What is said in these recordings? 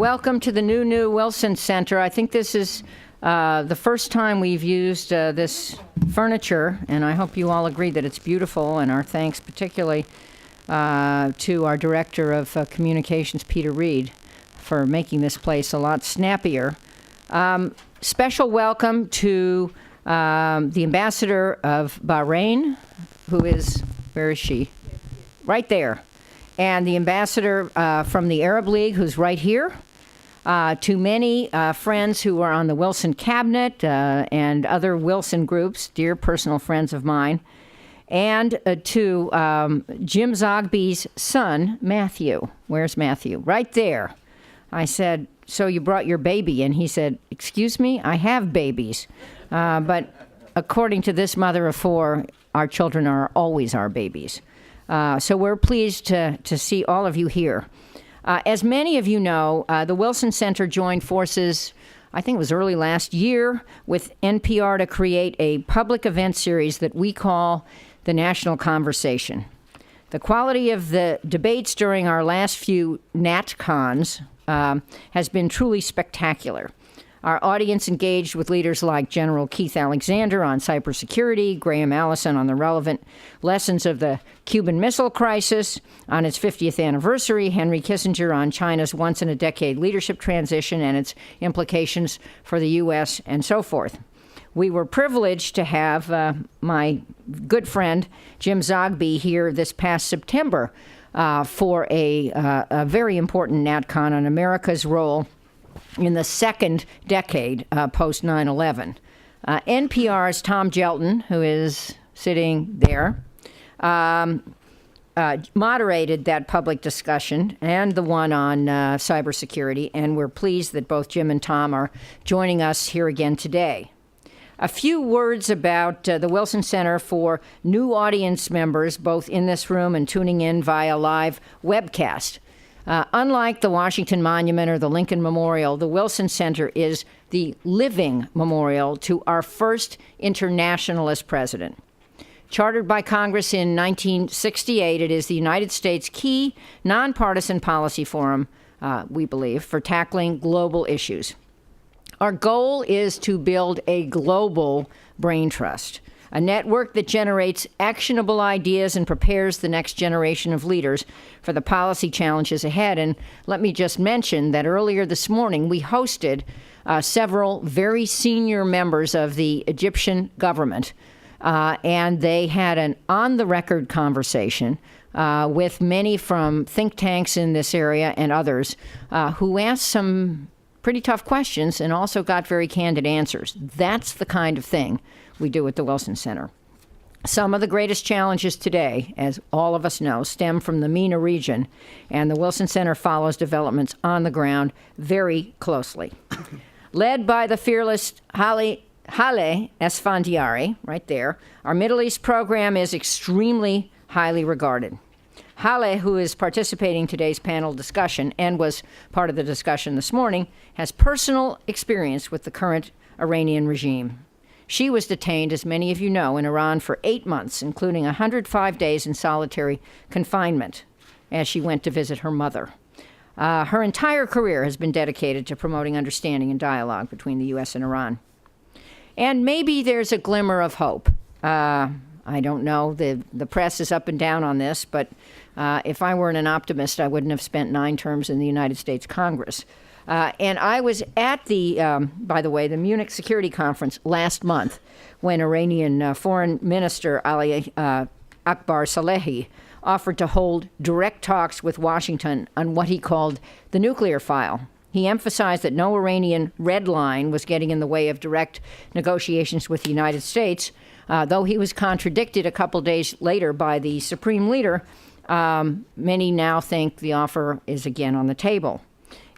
Welcome to the new Wilson Center. I think this is the first time we've used this furniture, and I hope you all agree that it's beautiful, and our thanks particularly to our Director of Communications, Peter Reed, for making this place a lot snappier. Special welcome to the Ambassador of Bahrain, who is, where is she? Right there. And the Ambassador from the Arab League, who's right here. To many friends who are on the Wilson Cabinet and other Wilson groups, dear personal friends of mine, and to Jim Zogby's son, Matthew. Where's Matthew? Right there. I said, so you brought your baby? And he said, excuse me, I have babies. But according to this mother of four, our children are always our babies. So we're pleased to see all of you here. As many of you know, the Wilson Center joined forces, I think it was early last year, with NPR to create a public event series that we call the National Conversation. The quality of the debates during our last few NatCons has been truly spectacular. Our audience engaged with leaders like General Keith Alexander on cybersecurity, Graham Allison on the relevant lessons of the Cuban Missile Crisis, on its 50th anniversary, Henry Kissinger on China's once-in-a-decade leadership transition and its implications for the U.S., and so forth. We were privileged to have my good friend Jim Zogby here this past September for a very important NatCon on America's role in the second decade post 9/11. NPR's Tom Gelton, who is sitting there, moderated that public discussion and the one on cybersecurity, and we're pleased that both Jim and Tom are joining us here again today. A few words about the Wilson Center for new audience members, both in this room and tuning in via live webcast. Unlike the Washington Monument or the Lincoln Memorial, the Wilson Center is the living memorial to our first internationalist president. Chartered by Congress in 1968, it is the United States' key nonpartisan policy forum, we believe, for tackling global issues. Our goal is to build a global brain trust, a network that generates actionable ideas and prepares the next generation of leaders for the policy challenges ahead. And let me just mention that earlier this morning, we hosted several very senior members of the Egyptian government, and they had an on-the-record conversation with many from think tanks in this area and others who asked some pretty tough questions and also got very candid answers. That's the kind of thing we do at the Wilson Center. Some of the greatest challenges today, as all of us know, stem from the MENA region, and the Wilson Center follows developments on the ground very closely. Led by the fearless Haile Esfandiari, right there, our Middle East program is extremely highly regarded. Haile, who is participating in today's panel discussion and was part of the discussion this morning, has personal experience with the current Iranian regime. She was detained, as many of you know, in Iran for 8 months, including 105 days in solitary confinement, as she went to visit her mother. Her entire career has been dedicated to promoting understanding and dialogue between the U.S. and Iran. And maybe there's a glimmer of hope. I don't know. The press is up and down on this, but if I weren't an optimist, I wouldn't have spent 9 terms in the United States Congress. And I was at by the way, the Munich Security Conference last month when Iranian Foreign Minister Ali Akbar Salehi offered to hold direct talks with Washington on what he called the nuclear file. He emphasized that no Iranian red line was getting in the way of direct negotiations with the United States, though he was contradicted a couple days later by the Supreme Leader. Many now think the offer is again on the table.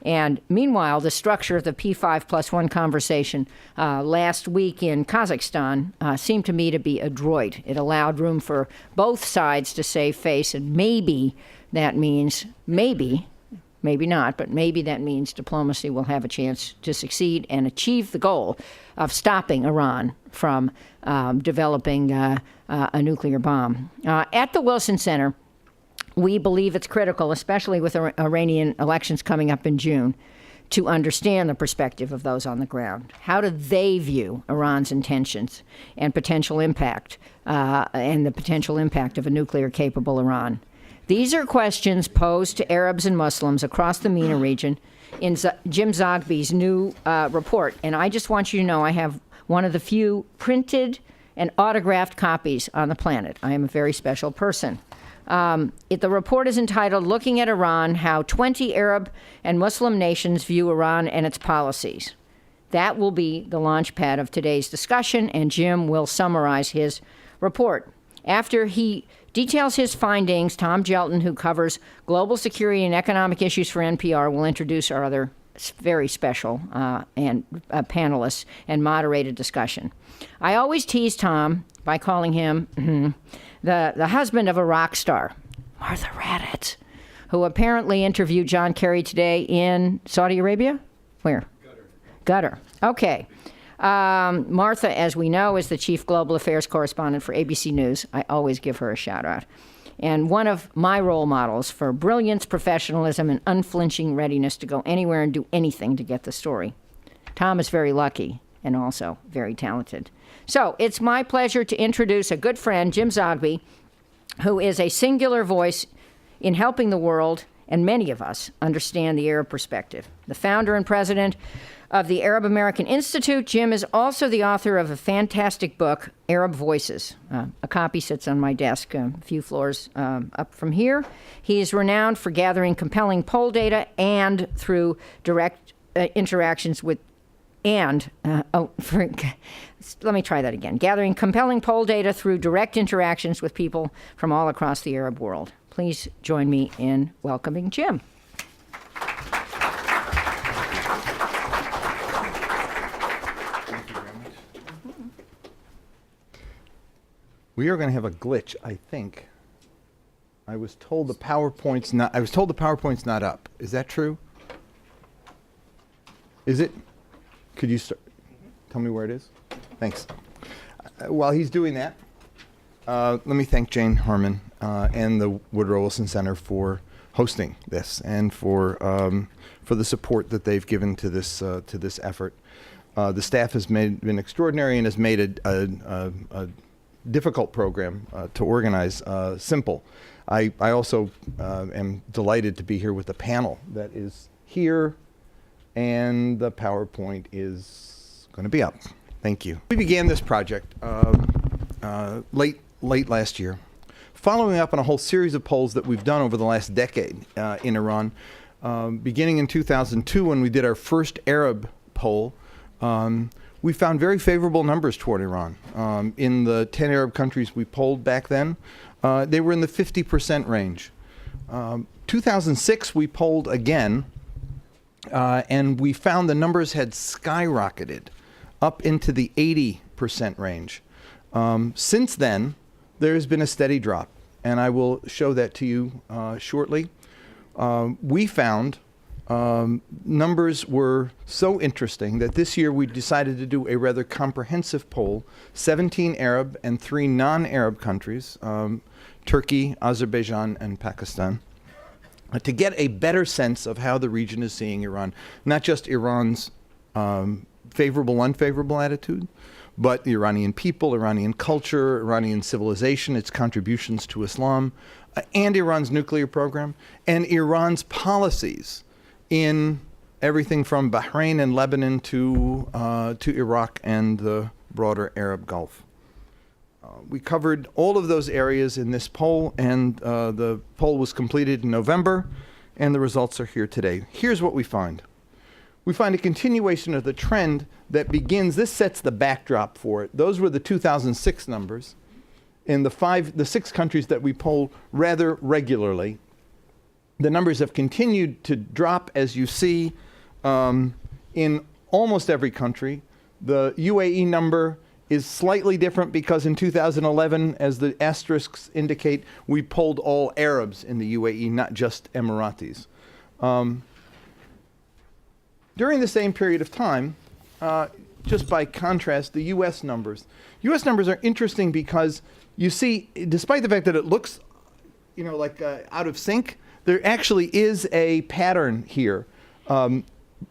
And meanwhile, the structure of the P5+1 conversation last week in Kazakhstan seemed to me to be adroit. It allowed room for both sides to save face, and maybe that means, maybe not, but maybe that means diplomacy will have a chance to succeed and achieve the goal of stopping Iran from developing a nuclear bomb. At the Wilson Center, we believe it's critical, especially with Iranian elections coming up in June, to understand the perspective of those on the ground. How do they view Iran's intentions and potential impact, and the potential impact of a nuclear-capable Iran? These are questions posed to Arabs and Muslims across the MENA region in Jim Zogby's new report. And I just want you to know I have one of the few printed and autographed copies on the planet. I am a very special person. The report is entitled Looking at Iran, How 20 Arab and Muslim Nations View Iran and Its Policies. That will be the launch pad of today's discussion, and Jim will summarize his report. After he details his findings, Tom Gelton, who covers global security and economic issues for NPR, will introduce our other very special panelists and moderate a discussion. I always tease Tom by calling him the husband of a rock star, Martha Raddatz, who apparently interviewed John Kerry today in Saudi Arabia? Where? Qatar. Okay. Martha, as we know, is the chief global affairs correspondent for ABC News. I always give her a shout out. And one of my role models for brilliance, professionalism, and unflinching readiness to go anywhere and do anything to get the story. Tom is very lucky and also very talented. So it's my pleasure to introduce a good friend, Jim Zogby, who is a singular voice in helping the world and many of us understand the Arab perspective. The founder and president of the Arab American Institute, Jim is also the author of a fantastic book, Arab Voices. A copy sits on my desk a few floors up from here. He is renowned for gathering compelling poll data and through direct interactions with let me try that again. Gathering compelling poll data through direct interactions with people from all across the Arab world. Please join me in welcoming Jim. We are going to have a glitch, I think. I was told the PowerPoint's not up. Is that true? Is it? Could you tell me where it is? Thanks. While he's doing that, let me thank Jane Harman and the Woodrow Wilson Center for hosting this and for the support that they've given to this effort. The staff has been extraordinary and has made a difficult program to organize simple. I also am delighted to be here with the panel that is here, and the PowerPoint is going to be up. Thank you. We began this project late last year, following up on a whole series of polls that we've done over the last decade in Iran, beginning in 2002 when we did our first Arab poll. We found very favorable numbers toward Iran. In the 10 Arab countries we polled back then, they were in the 50% range. 2006 we polled again, and we found the numbers had skyrocketed up into the 80% range. Since then, there has been a steady drop, and I will show that to you shortly. We found numbers were so interesting that this year we decided to do a rather comprehensive poll, 17 Arab and 3 non-Arab countries, Turkey, Azerbaijan, and Pakistan, to get a better sense of how the region is seeing Iran, not just Iran's favorable, unfavorable attitude, but the Iranian people, Iranian culture, Iranian civilization, its contributions to Islam, and Iran's nuclear program, and Iran's policies in everything from Bahrain and Lebanon to Iraq and the broader Arab Gulf. We covered all of those areas in this poll, and the poll was completed in November, and the results are here today. Here's what we find. We find a continuation of the trend that begins, this sets the backdrop for it. Those were the 2006 numbers in the 6 countries that we polled rather regularly. The numbers have continued to drop, as you see, in almost every country. The UAE number is slightly different because in 2011, as the asterisks indicate, we polled all Arabs in the UAE, not just Emiratis. During the same period of time, just by contrast, the U.S. numbers. U.S. numbers are interesting because you see, despite the fact that it looks, like out of sync, there actually is a pattern here.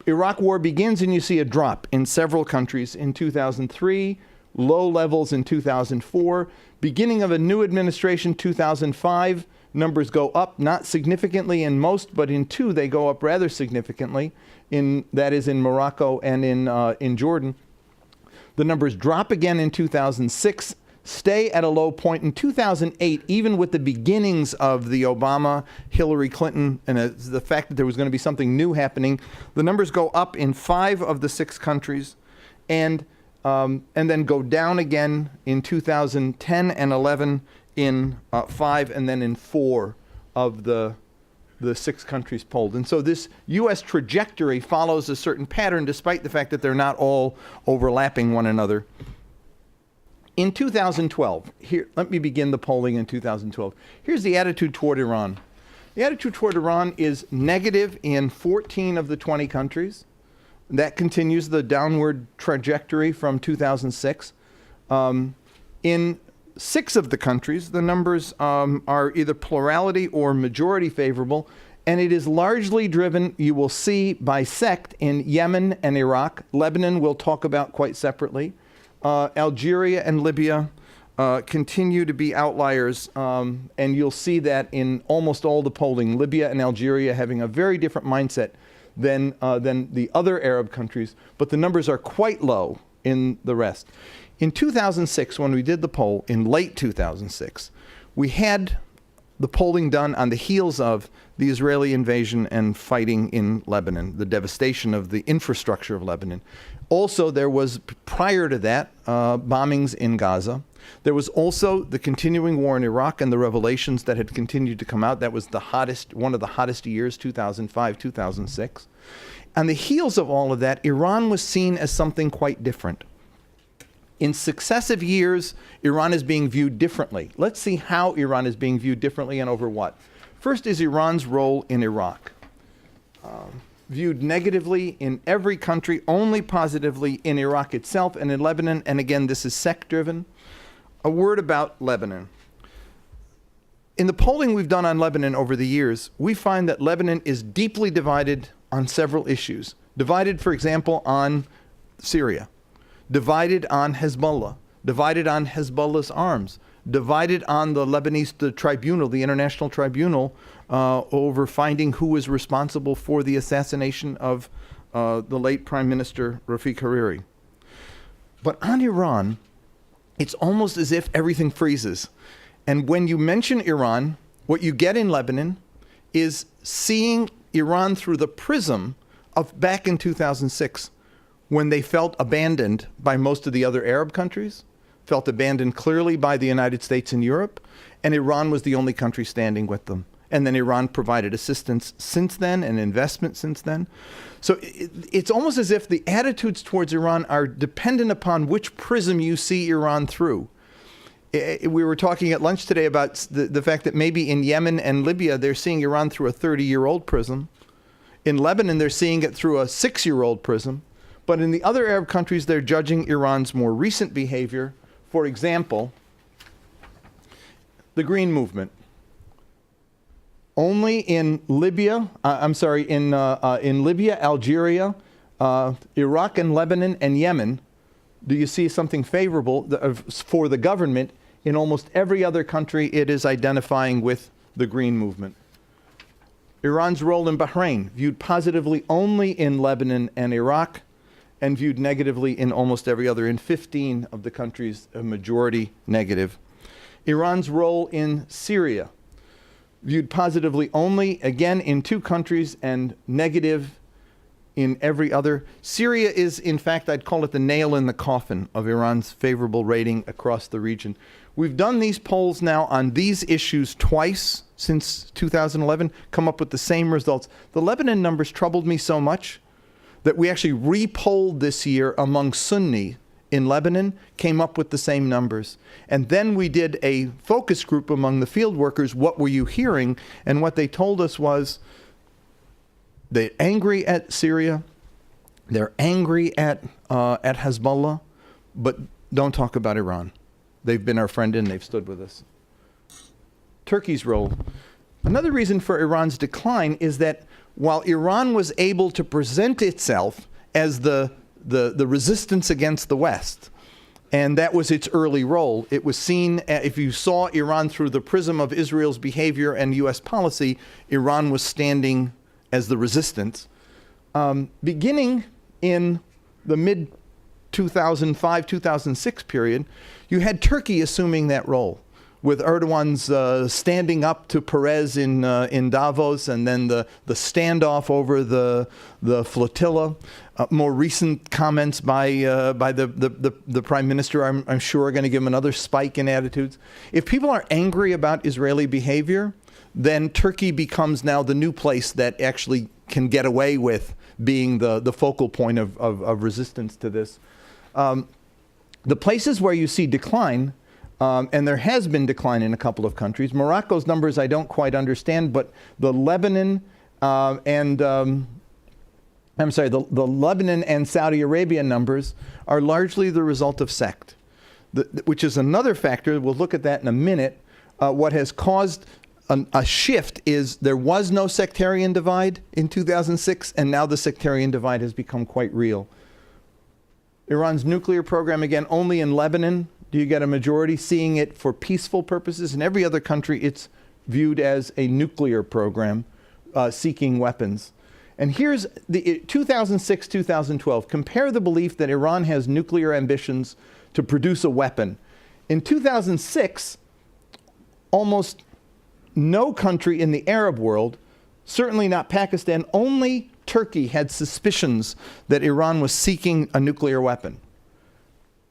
Iraq war begins and you see a drop in several countries in 2003, low levels in 2004, beginning of a new administration 2005, numbers go up, not significantly in most, but in two they go up rather significantly, that is in Morocco and in Jordan. The numbers drop again in 2006, stay at a low point in 2008, even with the beginnings of the Obama, Hillary Clinton, and the fact that there was going to be something new happening. The numbers go up in 5 of the 6 countries, and then go down again in 2010 and 11 in 5, and then in 4 of the 6 countries polled. And so this U.S. trajectory follows a certain pattern, despite the fact that they're not all overlapping one another. In 2012, here, let me begin the polling in 2012. Here's the attitude toward Iran. The attitude toward Iran is negative in 14 of the 20 countries. That continues the downward trajectory from 2006. In 6 of the countries, the numbers are either plurality or majority favorable, and it is largely driven, you will see, by sect in Yemen and Iraq. Lebanon we'll talk about quite separately. Algeria and Libya continue to be outliers, and you'll see that in almost all the polling. Libya and Algeria having a very different mindset than the other Arab countries, but the numbers are quite low in the rest. In 2006, when we did the poll, in late 2006, we had the polling done on the heels of the Israeli invasion and fighting in Lebanon, the devastation of the infrastructure of Lebanon. Also, there was, prior to that, bombings in Gaza. There was also the continuing war in Iraq and the revelations that had continued to come out. That was one of the hottest years, 2005, 2006. On the heels of all of that, Iran was seen as something quite different. In successive years, Iran is being viewed differently. Let's see how Iran is being viewed differently and over what. First is Iran's role in Iraq. Viewed negatively in every country, only positively in Iraq itself and in Lebanon. And again, this is sect-driven. A word about Lebanon. In the polling we've done on Lebanon over the years, we find that Lebanon is deeply divided on several issues. Divided, for example, on Syria. Divided on Hezbollah. Divided on Hezbollah's arms. Divided on the Lebanese tribunal, the international tribunal, over finding who was responsible for the assassination of the late Prime Minister Rafiq Hariri. But on Iran, it's almost as if everything freezes. And when you mention Iran, what you get in Lebanon is seeing Iran through the prism of back in 2006, when they felt abandoned by most of the other Arab countries, felt abandoned clearly by the United States and Europe, and Iran was the only country standing with them. And then Iran provided assistance since then and investment since then. So it's almost as if the attitudes towards Iran are dependent upon which prism you see Iran through. We were talking at lunch today about the fact that maybe in Yemen and Libya, they're seeing Iran through a 30-year-old prism. In Lebanon, they're seeing it through a 6-year-old prism. But in the other Arab countries, they're judging Iran's more recent behavior. For example, the Green Movement. Only in Libya, in Libya, Algeria, Iraq and Lebanon and Yemen, do you see something favorable for the government. In almost every other country, it is identifying with the Green Movement. Iran's role in Bahrain, viewed positively only in Lebanon and Iraq, and viewed negatively in almost every other. In 15 of the countries, a majority negative. Iran's role in Syria, viewed positively only, again, in 2 countries, and negative in every other. Syria is, in fact, I'd call it the nail in the coffin of Iran's favorable rating across the region. We've done these polls now on these issues twice since 2011, come up with the same results. The Lebanon numbers troubled me so much that we actually re-polled this year among Sunni in Lebanon, came up with the same numbers. And then we did a focus group among the field workers, what were you hearing? And what they told us was they're angry at Syria, they're angry at Hezbollah, but don't talk about Iran. They've been our friend and they've stood with us. Turkey's role. Another reason for Iran's decline is that while Iran was able to present itself as the resistance against the West, and that was its early role. It was seen, if you saw Iran through the prism of Israel's behavior and U.S. policy, Iran was standing as the resistance. Beginning in the mid-2005-2006 period, you had Turkey assuming that role, with Erdogan's standing up to Perez in Davos, and then the standoff over the flotilla. More recent comments by the Prime Minister, I'm sure, are going to give him another spike in attitudes. If people are angry about Israeli behavior, then Turkey becomes now the new place that actually can get away with being the focal point of resistance to this. The places where you see decline, and there has been decline in a couple of countries. Morocco's numbers I don't quite understand, but the Lebanon the Lebanon and Saudi Arabia numbers are largely the result of sect, which is another factor. We'll look at that in a minute. What has caused a shift is there was no sectarian divide in 2006, and now the sectarian divide has become quite real. Iran's nuclear program, again, only in Lebanon do you get a majority seeing it for peaceful purposes. In every other country, it's viewed as a nuclear program seeking weapons. And here's the 2006-2012. Compare the belief that Iran has nuclear ambitions to produce a weapon. In 2006, almost no country in the Arab world, certainly not Pakistan, only Turkey had suspicions that Iran was seeking a nuclear weapon.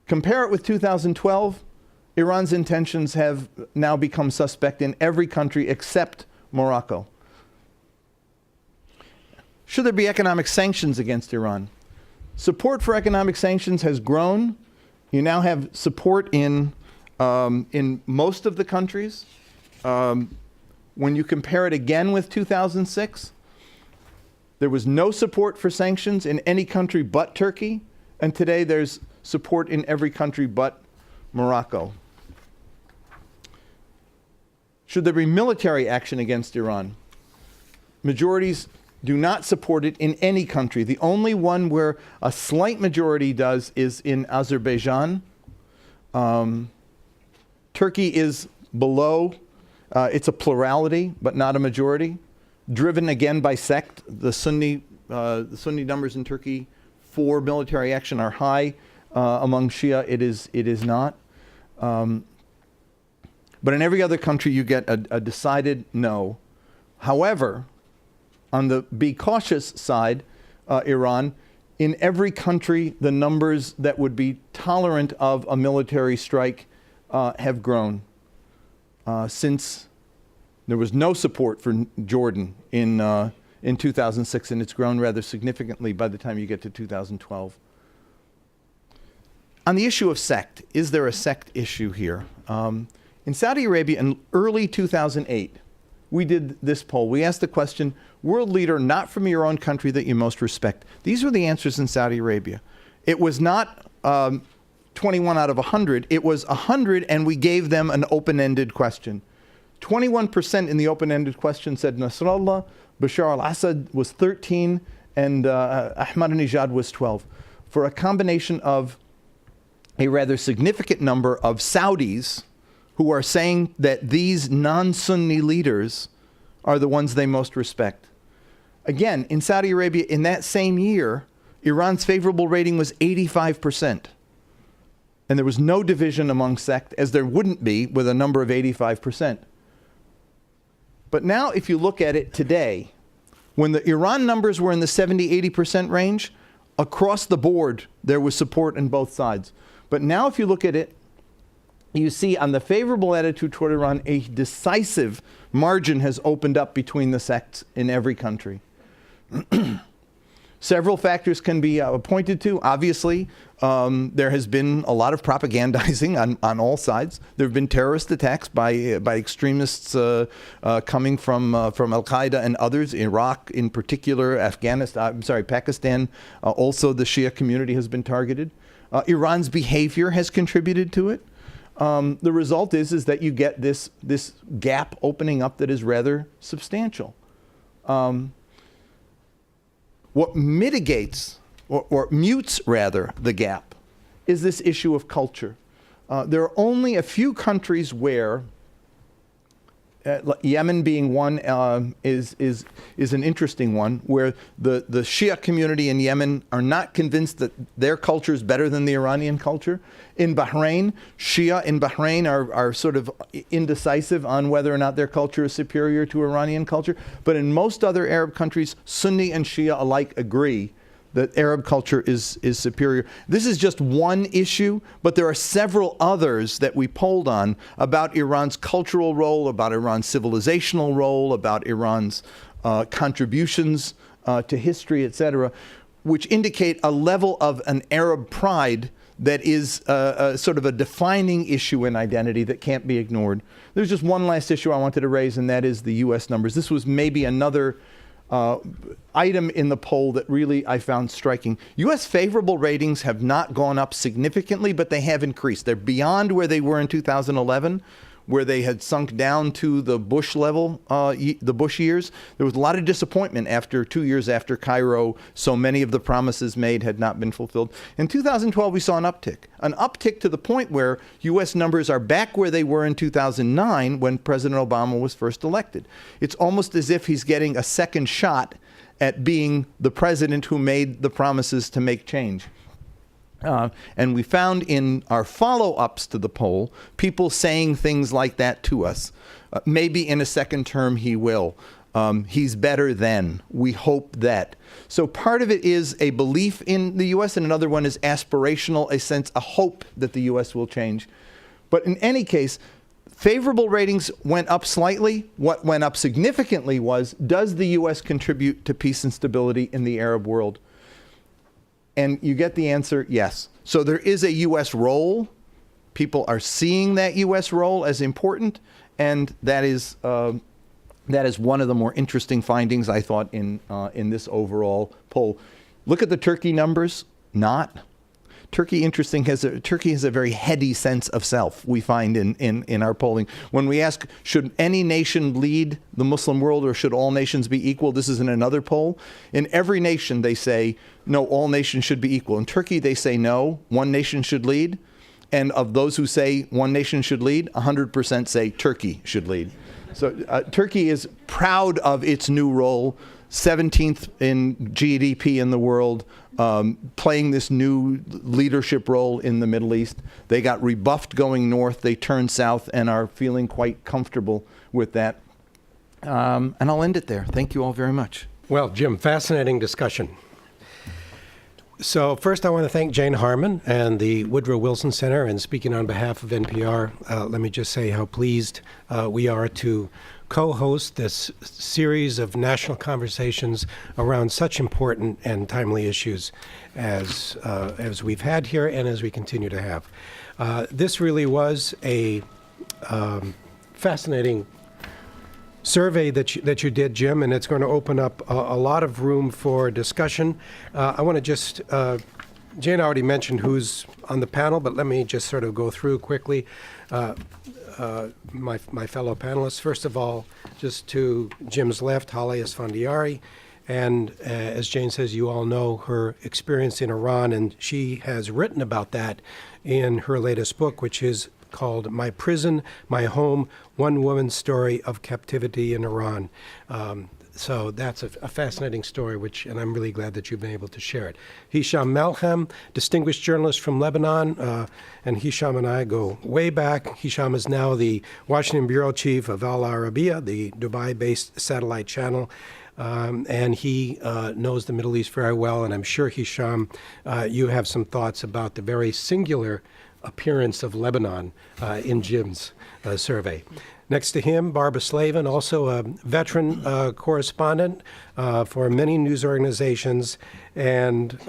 Compare it with 2012, Iran's intentions have now become suspect in every country except Morocco. Should there be economic sanctions against Iran? Support for economic sanctions has grown. You now have support in most of the countries. When you compare it again with 2006, there was no support for sanctions in any country but Turkey, and today there's support in every country but Morocco. Should there be military action against Iran? Majorities do not support it in any country. The only one where a slight majority does is in Azerbaijan. Turkey is below. It's a plurality, but not a majority. Driven again by sect. The Sunni numbers in Turkey for military action are high. Among Shia, it is not. But in every other country, you get a decided no. However, on the be cautious side, Iran, in every country, the numbers that would be tolerant of a military strike have grown. Since there was no support for Jordan in 2006, and it's grown rather significantly by the time you get to 2012. On the issue of sect, is there a sect issue here? In Saudi Arabia in early 2008, we did this poll. We asked the question, world leader not from your own country that you most respect. These were the answers in Saudi Arabia. It was not 21 out of 100. It was 100, and we gave them an open-ended question. 21% in the open-ended question said Nasrallah, Bashar al-Assad was 13, and Ahmadinejad was 12. For a combination of a rather significant number of Saudis who are saying that these non-Sunni leaders are the ones they most respect. Again, in Saudi Arabia, in that same year, Iran's favorable rating was 85%. And there was no division among sect, as there wouldn't be with a number of 85%. But now, if you look at it today, when the Iran numbers were in the 70-80% range, across the board, there was support on both sides. But now, if you look at it, you see on the favorable attitude toward Iran, a decisive margin has opened up between the sects in every country. Several factors can be pointed to. Obviously, there has been a lot of propagandizing on all sides. There have been terrorist attacks by extremists coming from Al-Qaeda and others, Iraq in particular, Pakistan. Also, the Shia community has been targeted. Iran's behavior has contributed to it. The result is that you get this gap opening up that is rather substantial. What mitigates, or mutes rather, the gap is this issue of culture. There are only a few countries where, Yemen being one, is an interesting one, where the Shia community in Yemen are not convinced that their culture is better than the Iranian culture. In Bahrain, Shia in Bahrain are sort of indecisive on whether or not their culture is superior to Iranian culture. But in most other Arab countries, Sunni and Shia alike agree that Arab culture is superior. This is just one issue, but there are several others that we polled on about Iran's cultural role, about Iran's civilizational role, about Iran's contributions to history, etc., which indicate a level of an Arab pride that is sort of a defining issue in identity that can't be ignored. There's just one last issue I wanted to raise, and that is the U.S. numbers. This was maybe another item in the poll that really I found striking. U.S. favorable ratings have not gone up significantly, but they have increased. They're beyond where they were in 2011, where they had sunk down to the Bush level, the Bush years. There was a lot of disappointment after 2 years after Cairo. So many of the promises made had not been fulfilled. In 2012, we saw an uptick to the point where U.S. numbers are back where they were in 2009 when President Obama was first elected. It's almost as if he's getting a second shot at being the president who made the promises to make change. And we found in our follow-ups to the poll, people saying things like that to us. Maybe in a second term he will. He's better than. We hope that. So part of it is a belief in the U.S., and another one is aspirational, a sense, a hope that the U.S. will change. But in any case, favorable ratings went up slightly. What went up significantly was, does the U.S. contribute to peace and stability in the Arab world? And you get the answer, yes. So there is a U.S. role. People are seeing that U.S. role as important, and that is one of the more interesting findings, I thought, in this overall poll. Look at the Turkey numbers. Not. Turkey has a very heady sense of self, we find in our polling. When we ask, should any nation lead the Muslim world or should all nations be equal? This is in another poll. In every nation, they say, no, all nations should be equal. In Turkey, they say, no, one nation should lead. And of those who say one nation should lead, 100% say Turkey should lead. So Turkey is proud of its new role, 17th in GDP in the world, playing this new leadership role in the Middle East. They got rebuffed going north. They turned south and are feeling quite comfortable with that. And I'll end it there. Thank you all very much. Well, Jim, fascinating discussion. So first, I want to thank Jane Harman and the Woodrow Wilson Center. And speaking on behalf of NPR, let me just say how pleased we are to co-host this series of national conversations around such important and timely issues as we've had here and as we continue to have. This really was a fascinating survey that you did, Jim, and it's going to open up a lot of room for discussion. I want to just, Jane already mentioned who's on the panel, but let me just sort of go through quickly my fellow panelists. First of all, just to Jim's left, Holly Esfandiari. And as Jane says, you all know her experience in Iran, and she has written about that in her latest book, which is called My Prison, My Home, One Woman's Story of Captivity in Iran. So that's a fascinating story, and I'm really glad that you've been able to share it. Hisham Malham, distinguished journalist from Lebanon, and Hisham and I go way back. Hisham is now the Washington bureau chief of Al Arabiya, the Dubai-based satellite channel. And he knows the Middle East very well, and I'm sure, Hisham, you have some thoughts about the very singular appearance of Lebanon in Jim's survey. Next to him, Barbara Slavin, also a veteran correspondent for many news organizations, and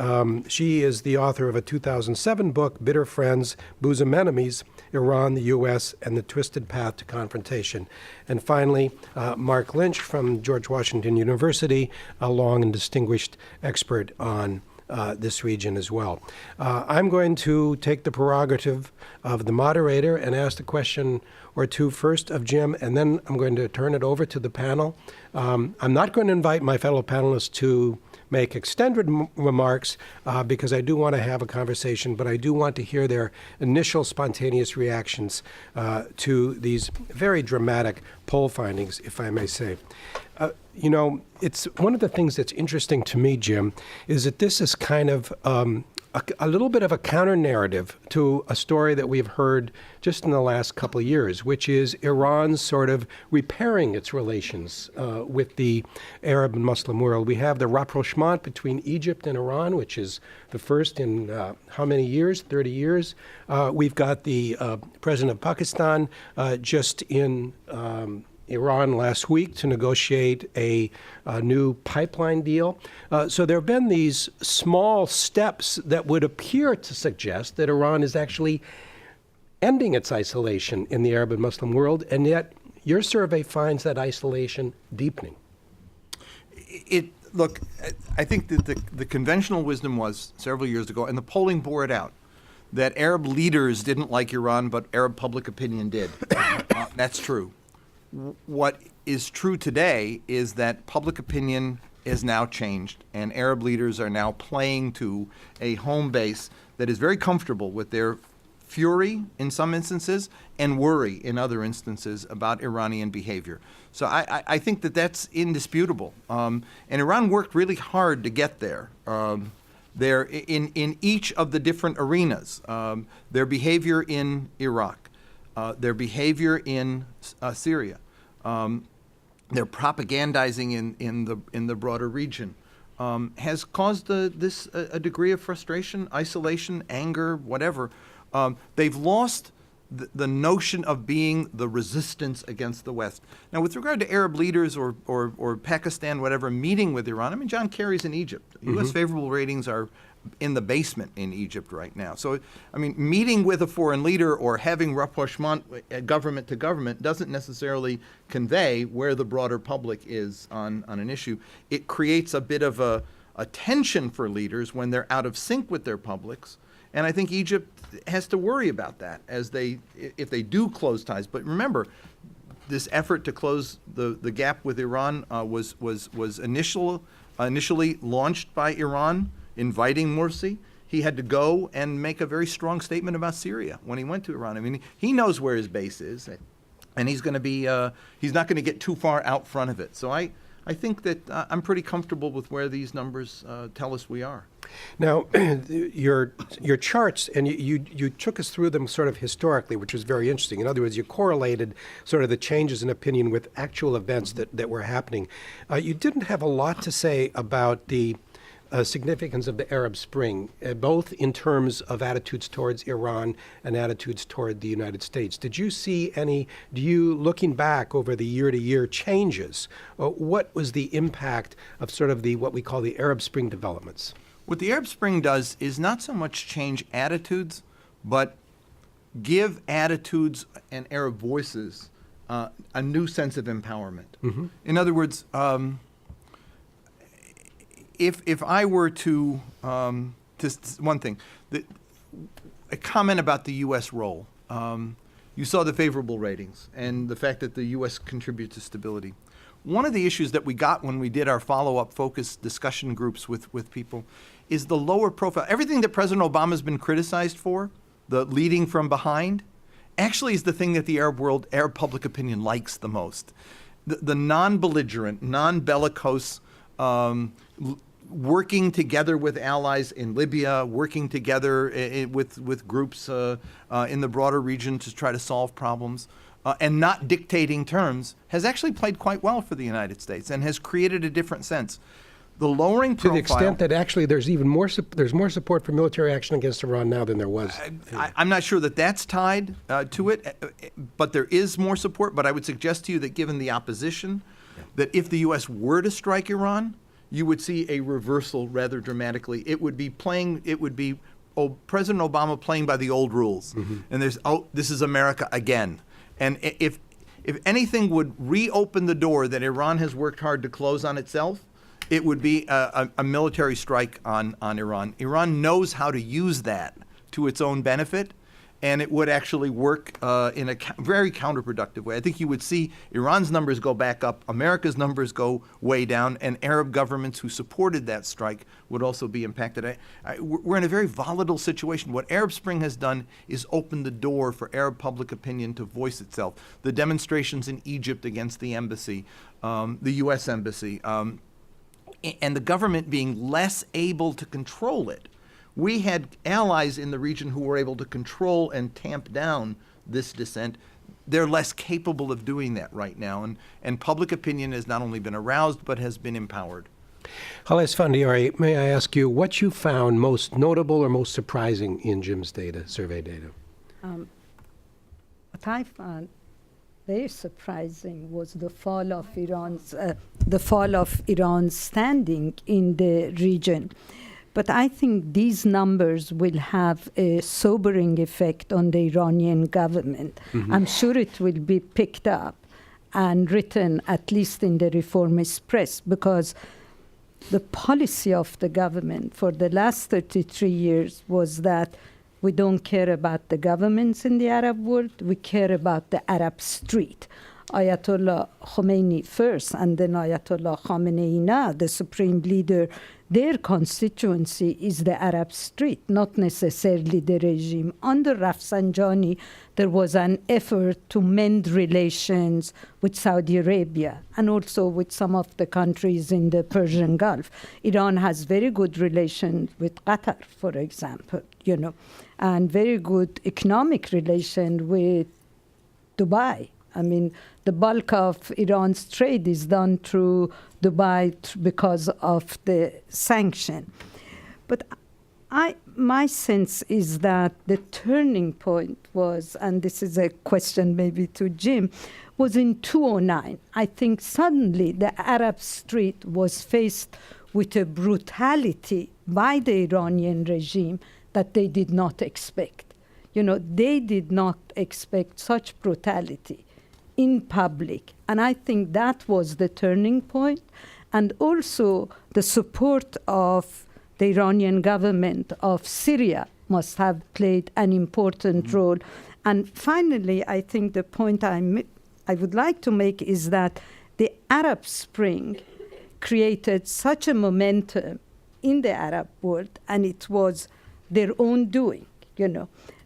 she is the author of a 2007 book, Bitter Friends, Bosom Enemies, Iran, the U.S., and the Twisted Path to Confrontation. And finally, Mark Lynch from George Washington University, a long and distinguished expert on this region as well. I'm going to take the prerogative of the moderator and ask the question or two first of Jim, and then I'm going to turn it over to the panel. I'm not going to invite my fellow panelists to make extended remarks because I do want to have a conversation, but I do want to hear their initial spontaneous reactions to these very dramatic poll findings, if I may say. You know, it's one of the things that's interesting to me, Jim, is that this is kind of a little bit of a counter narrative to a story that we've heard just in the last couple of years, which is Iran's sort of repairing its relations with the Arab and Muslim world. We have the rapprochement between Egypt and Iran, which is the first in how many years? 30 years. We've got the president of Pakistan just in Iran last week to negotiate a new pipeline deal. So there have been these small steps that would appear to suggest that Iran is actually ending its isolation in the Arab and Muslim world, and yet your survey finds that isolation deepening. Look, I think that the conventional wisdom was several years ago, and the polling bore it out, that Arab leaders didn't like Iran, but Arab public opinion did. That's true. What is true today is that public opinion is now changed, and Arab leaders are now playing to a home base that is very comfortable with their fury in some instances and worry in other instances about Iranian behavior. So I think that that's indisputable. And Iran worked really hard to get there. There in each of the different arenas, their behavior in Iraq, their behavior in Syria, their propagandizing in the broader region has caused this a degree of frustration, isolation, anger, whatever. They've lost the notion of being the resistance against the West. Now, with regard to Arab leaders or Pakistan, whatever, meeting with Iran, I mean, John Kerry's in Egypt. U.S. favorable ratings are in the basement in Egypt right now. So, I mean, meeting with a foreign leader or having rapprochement government to government doesn't necessarily convey where the broader public is on an issue. It creates a bit of a tension for leaders when they're out of sync with their publics. And I think Egypt has to worry about that if they do close ties. But remember, this effort to close the gap with Iran was initially launched by Iran, inviting Morsi. He had to go and make a very strong statement about Syria when he went to Iran. I mean, he knows where his base is, and he's going to be he's not going to get too far out front of it. So I think that I'm pretty comfortable with where these numbers tell us we are. Now, your charts, and you took us through them sort of historically, which was very interesting. In other words, you correlated sort of the changes in opinion with actual events that were happening. You didn't have a lot to say about the significance of the Arab Spring, both in terms of attitudes towards Iran and attitudes toward the United States. Did you see looking back over the year-to-year changes, what was the impact of sort of what we call the Arab Spring developments? What the Arab Spring does is not so much change attitudes, but give attitudes and Arab voices a new sense of empowerment. Mm-hmm. In other words, if I were to one thing, a comment about the U.S. role. You saw the favorable ratings and the fact that the U.S. contributes to stability. One of the issues that we got when we did our follow-up focus discussion groups with people is the lower profile. Everything that President Obama has been criticized for, the leading from behind, actually is the thing that the Arab public opinion likes the most. The non-belligerent, non-bellicose, working together with allies in Libya, working together with groups in the broader region to try to solve problems, and not dictating terms, has actually played quite well for the United States and has created a different sense. The lowering profile, to the extent that actually there's more support for military action against Iran now than there was. I'm not sure that that's tied to it, but there is more support. But I would suggest to you that given the opposition, that if the U.S. were to strike Iran, you would see a reversal rather dramatically. It would be President Obama playing by the old rules. Mm-hmm. And this is America again. And if anything would reopen the door that Iran has worked hard to close on itself, it would be a military strike on Iran. Iran knows how to use that to its own benefit, and it would actually work in a very counterproductive way. I think you would see Iran's numbers go back up, America's numbers go way down, and Arab governments who supported that strike would also be impacted. We're in a very volatile situation. What Arab Spring has done is open the door for Arab public opinion to voice itself. The demonstrations in Egypt against the embassy, the U.S. embassy, and the government being less able to control it. We had allies in the region who were able to control and tamp down this dissent. They're less capable of doing that right now, and public opinion has not only been aroused, but has been empowered. Haleh Esfandiari, may I ask you what you found most notable or most surprising in Jim's data, survey data? What I found very surprising was the fall of Iran's standing in the region. But I think these numbers will have a sobering effect on the Iranian government. I'm sure it will be picked up and written, at least in the reformist press, because the policy of the government for the last 33 years was that we don't care about the governments in the Arab world, we care about the Arab street. Ayatollah Khomeini first, and then Ayatollah Khamenei now, the supreme leader, their constituency is the Arab street, not necessarily the regime. Under Rafsanjani, there was an effort to mend relations with Saudi Arabia and also with some of the countries in the Persian Gulf. Iran has very good relations with Qatar, for example, and very good economic relation with Dubai. I mean, the bulk of Iran's trade is done through Dubai because of the sanction. But my sense is that the turning point was, and this is a question maybe to Jim, was in 2009. I think suddenly the Arab street was faced with a brutality by the Iranian regime that they did not expect. They did not expect such brutality in public. And I think that was the turning point. And also the support of the Iranian government of Syria must have played an important role. And finally, I think the point I would like to make is that the Arab Spring created such a momentum in the Arab world, and it was their own doing,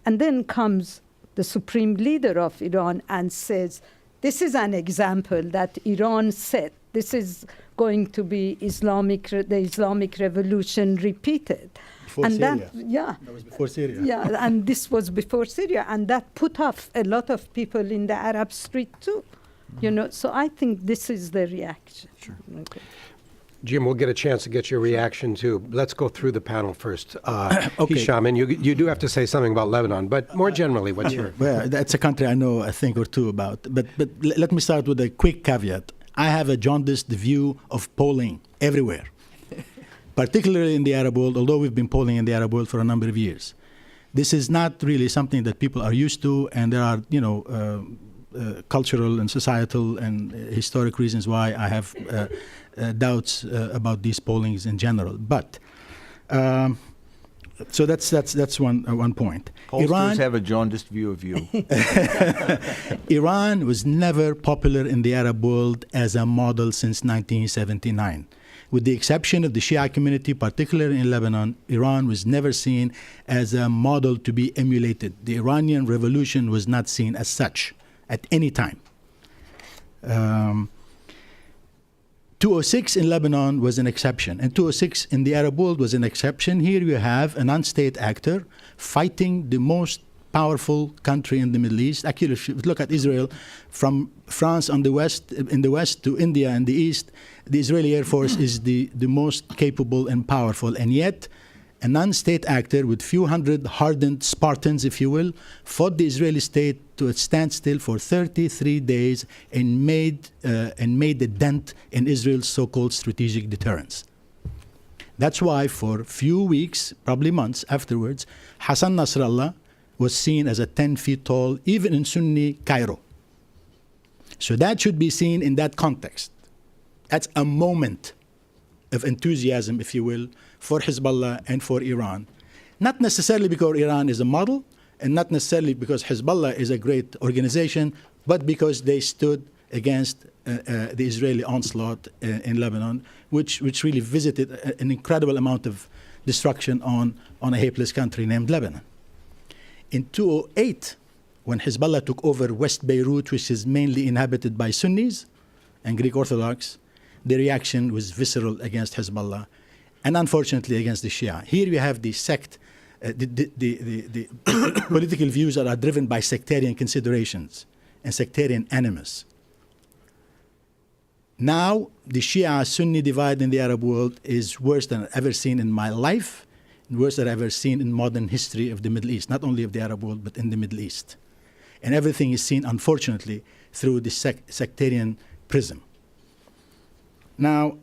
And then comes the supreme leader of Iran and says, this is an example that Iran set. This is going to be the Islamic Revolution repeated. Before Syria. That was before Syria. Yeah, and this was before Syria. And that put off a lot of people in the Arab street too. So I think this is the reaction. Sure. Okay. Jim, we'll get a chance to get your reaction too. Let's go through the panel first. Okay. Hisham, and you do have to say something about Lebanon, but more generally, what's your... Well, that's a country I know a thing or two about. But let me start with a quick caveat. I have a jaundiced view of polling everywhere, particularly in the Arab world, although we've been polling in the Arab world for a number of years. This is not really something that people are used to, and there are, cultural and societal and historic reasons why I have doubts about these pollings in general. But so that's one point. Pollsters have a jaundiced view of you. Iran was never popular in the Arab world as a model since 1979. With the exception of the Shia community, particularly in Lebanon, Iran was never seen as a model to be emulated. The Iranian revolution was not seen as such at any time. 206 in Lebanon was an exception, and 206 in the Arab world was an exception. Here you have a non-state actor fighting the most powerful country in the Middle East. Actually, if you look at Israel, from France in the west to India in the east, the Israeli Air Force is the most capable and powerful, and yet a non-state actor with few hundred hardened Spartans, if you will, fought the Israeli state to a standstill for 33 days and made a dent in Israel's so-called strategic deterrence. That's why for a few weeks, probably months afterwards, Hassan Nasrallah was seen as a 10 feet tall, even in Sunni Cairo. So that should be seen in that context. That's a moment. of enthusiasm, if you will, for Hezbollah and for Iran. Not necessarily because Iran is a model, and not necessarily because Hezbollah is a great organization, but because they stood against the Israeli onslaught in Lebanon, which really visited an incredible amount of destruction on a helpless country named Lebanon. In 2008, when Hezbollah took over West Beirut, which is mainly inhabited by Sunnis and Greek Orthodox, the reaction was visceral against Hezbollah, and unfortunately against the Shia. Here we have the sect, the political views that are driven by sectarian considerations and sectarian animus. Now, the Shia-Sunni divide in the Arab world is worse than I've ever seen in my life, worse than I've ever seen in modern history of the Middle East, not only of the Arab world, but in the Middle East. And everything is seen, unfortunately, through the sectarian prism. Now,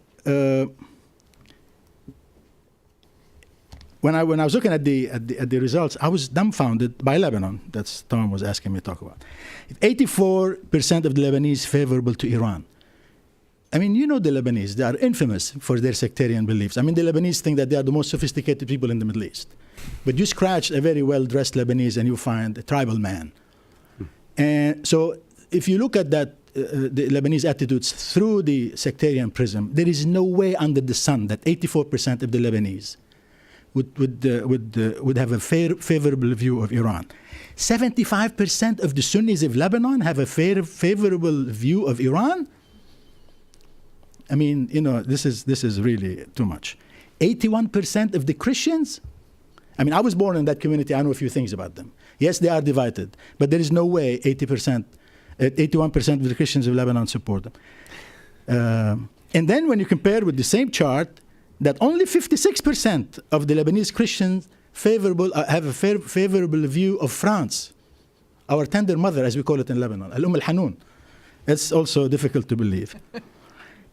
when I was looking at the results, I was dumbfounded by Lebanon. That's Tom was asking me to talk about. 84% of the Lebanese favorable to Iran. I mean, you know the Lebanese, they are infamous for their sectarian beliefs. I mean, the Lebanese think that they are the most sophisticated people in the Middle East. But you scratch a very well-dressed Lebanese and you find a tribal man. And so if you look at that, the Lebanese attitudes through the sectarian prism, there is no way under the sun that 84% of the Lebanese would have a favorable view of Iran. 75% of the Sunnis of Lebanon have a favorable view of Iran. I mean, you know, this is really too much. 81% of the Christians, I mean, I was born in that community. I know a few things about them. Yes, they are divided, but there is no way 81% of the Christians of Lebanon support them. And then when you compare with the same chart, that only 56% of the Lebanese Christians have a favorable view of France, our tender mother, as we call it in Lebanon, Al-Umm al-Hanoun. It's also difficult to believe.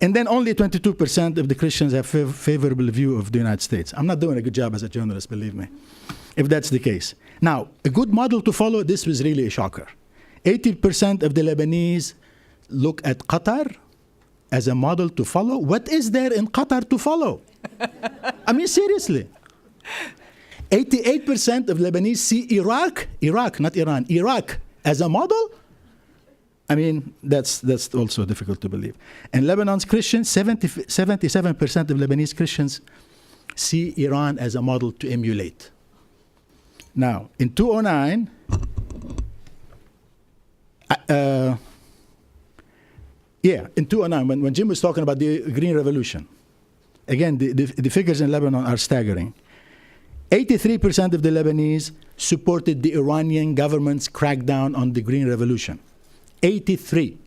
And then only 22% of the Christians have favorable view of the United States. I'm not doing a good job as a journalist, believe me, if that's the case. Now, a good model to follow, this was really a shocker. 80% of the Lebanese look at Qatar as a model to follow. What is there in Qatar to follow? I mean, seriously. 88% of Lebanese see Iraq, not Iran, Iraq as a model. I mean, that's also difficult to believe. And Lebanon's Christians, 77% of Lebanese Christians see Iran as a model to emulate. Now, in 2009, in 2009, when Jim was talking about the Green Revolution, again, the figures in Lebanon are staggering. 83% of the Lebanese supported the Iranian government's crackdown on the Green Revolution. 83.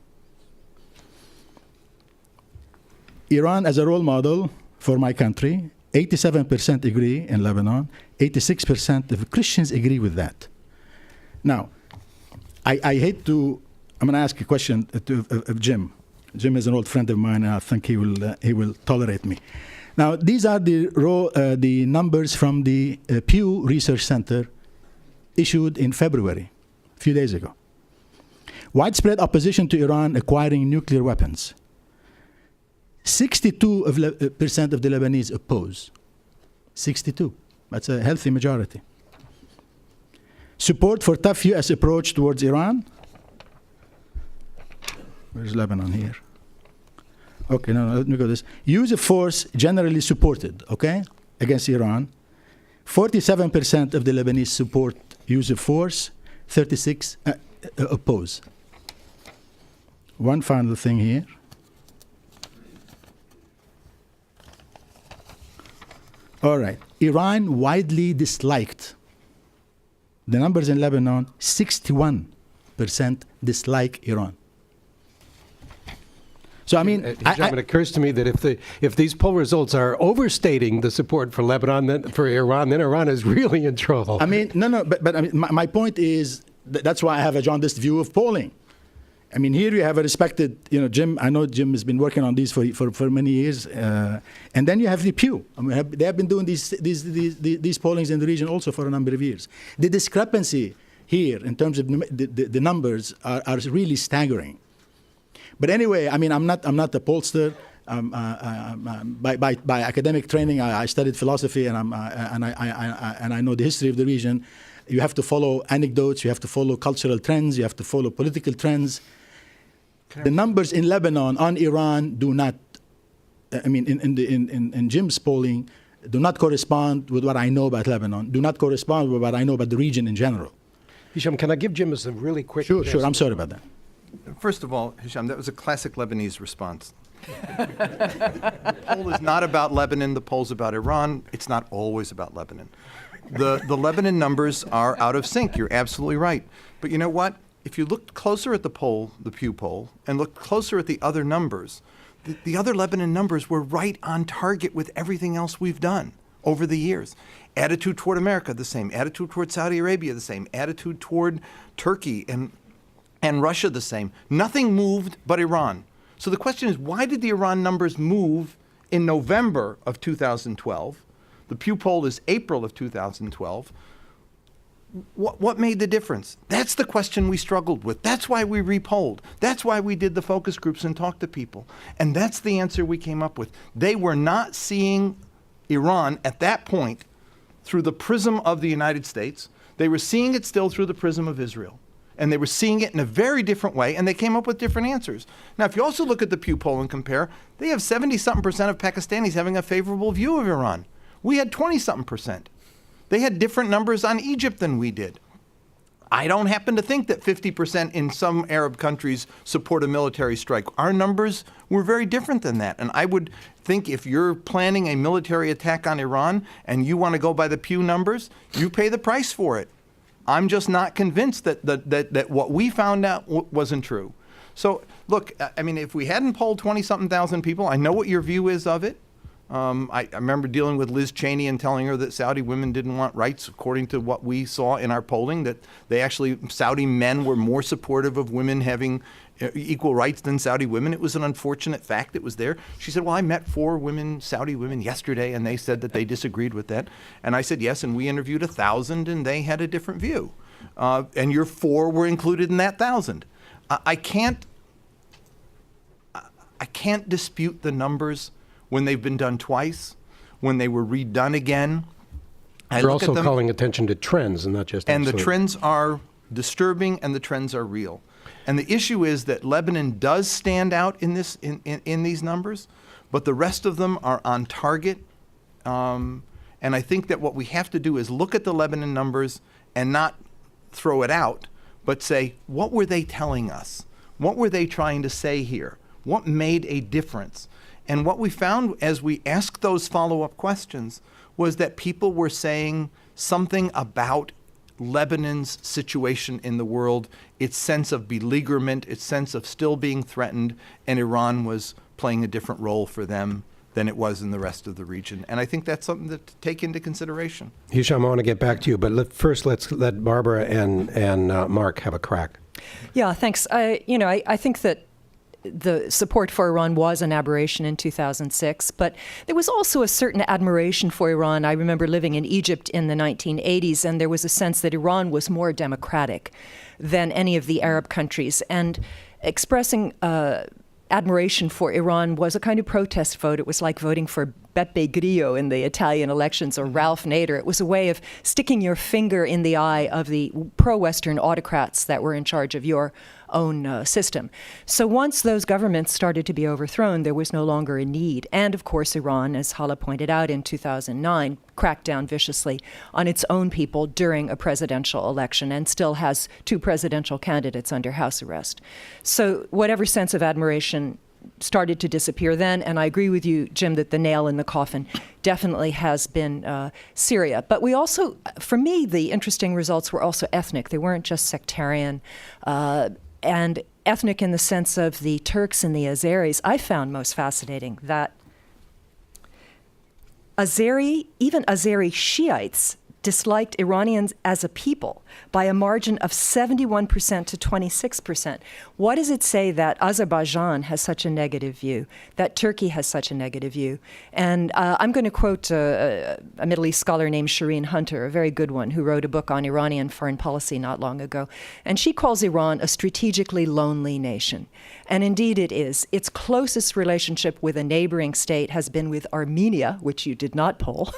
Iran as a role model for my country, 87% agree in Lebanon, 86% of Christians agree with that. Now, I hate to, I'm going to ask a question of Jim. Jim is an old friend of mine, and I think he will tolerate me. Now, these are the numbers from the Pew Research Center issued in February, a few days ago. Widespread opposition to Iran acquiring nuclear weapons. 62% of the Lebanese oppose. 62. That's a healthy majority. Support for tough U.S. approach towards Iran. Where's Lebanon here? Okay, no, let me go this. Use of force generally supported, okay, against Iran. 47% of the Lebanese support use of force. 36 oppose. One final thing here. All right. Iran widely disliked. The numbers in Lebanon, 61% dislike Iran. So I mean, it occurs to me that if these poll results are overstating the support for Lebanon, then for Iran, then Iran is really in trouble. I mean, but I mean, my point is that's why I have a jaundiced view of polling. I mean, here you have a respected, Jim. I know Jim has been working on these for many years, and then you have the Pew. I mean, they have been doing these pollings in the region also for a number of years. The discrepancy here in terms of the numbers are really staggering. But anyway, I mean, I'm not a pollster. By academic training, I studied philosophy, and I know the history of the region. You have to follow anecdotes, you have to follow cultural trends, you have to follow political trends. The numbers in Lebanon on Iran do not, in Jim's polling, do not correspond with what I know about Lebanon, do not correspond with what I know about the region in general. Hisham, can I give Jim a really quick... Sure, I'm sorry about that. First of all, Hisham, that was a classic Lebanese response. The poll is not about Lebanon. The poll's about Iran. It's not always about Lebanon. The Lebanon numbers are out of sync. You're absolutely right. But you know what? If you looked closer at the poll, the Pew poll, and looked closer at the other numbers, the other Lebanon numbers were right on target with everything else we've done over the years. Attitude toward America, the same. Attitude toward Saudi Arabia, the same. Attitude toward Turkey and Russia, the same. Nothing moved but Iran. So the question is, why did the Iran numbers move in November of 2012? The Pew poll is April of 2012. What made the difference? That's the question we struggled with. That's why we repolled. That's why we did the focus groups and talked to people. And that's the answer we came up with. They were not seeing Iran at that point through the prism of the United States. They were seeing it still through the prism of Israel. And they were seeing it in a very different way, and they came up with different answers. Now, if you also look at the Pew poll and compare, they have 70-something% of Pakistanis having a favorable view of Iran. We had 20-something%. They had different numbers on Egypt than we did. I don't happen to think that 50% in some Arab countries support a military strike. Our numbers were very different than that. And I would think if you're planning a military attack on Iran and you want to go by the Pew numbers, you pay the price for it. I'm just not convinced that what we found out wasn't true. So, look, I mean, if we hadn't polled 20-something thousand people, I know what your view is of it. I remember dealing with Liz Cheney and telling her that Saudi women didn't want rights, according to what we saw in our polling, that Saudi men were more supportive of women having equal rights than Saudi women. It was an unfortunate fact that was there. She said, well, I met 4 Saudi women yesterday, and they said that they disagreed with that. And I said, yes, and we interviewed 1,000, and they had a different view. And your 4 were included in that 1,000. I can't dispute the numbers when they've been done twice, when they were redone again. You're also calling attention to trends and not just And absolute. the trends are disturbing and the trends are real. And the issue is that Lebanon does stand out in these numbers, but the rest of them are on target. And I think that what we have to do is look at the Lebanon numbers and not throw it out, but say, what were they telling us? What were they trying to say here? What made a difference? And what we found as we asked those follow-up questions was that people were saying something about Lebanon's situation in the world, its sense of beleaguerment, its sense of still being threatened, and Iran was playing a different role for them than it was in the rest of the region. And I think that's something to take into consideration. Hisham, I want to get back to you, but first let's let Barbara and Mark have a crack. Yeah, thanks. I think that the support for Iran was an aberration in 2006, but there was also a certain admiration for Iran. I remember living in Egypt in the 1980s, and there was a sense that Iran was more democratic than any of the Arab countries. And expressing admiration for Iran was a kind of protest vote. It was like voting for Beppe Grillo in the Italian elections or Ralph Nader. It was a way of sticking your finger in the eye of the pro-Western autocrats that were in charge of your own system. So once those governments started to be overthrown, there was no longer a need. And of course, Iran, as Hala pointed out in 2009, cracked down viciously on its own people during a presidential election and still has 2 presidential candidates under house arrest. So whatever sense of admiration started to disappear then, and I agree with you, Jim, that the nail in the coffin definitely has been Syria. But we also, for me, the interesting results were also ethnic. They weren't just sectarian. And ethnic in the sense of the Turks and the Azeris, I found most fascinating that even Azeri Shiites disliked Iranians as a people by a margin of 71% to 26%. What does it say that Azerbaijan has such a negative view, that Turkey has such a negative view? And I'm going to quote a Middle East scholar named Shireen Hunter, a very good one, who wrote a book on Iranian foreign policy not long ago. And she calls Iran a strategically lonely nation. And indeed it is. Its closest relationship with a neighboring state has been with Armenia, which you did not poll.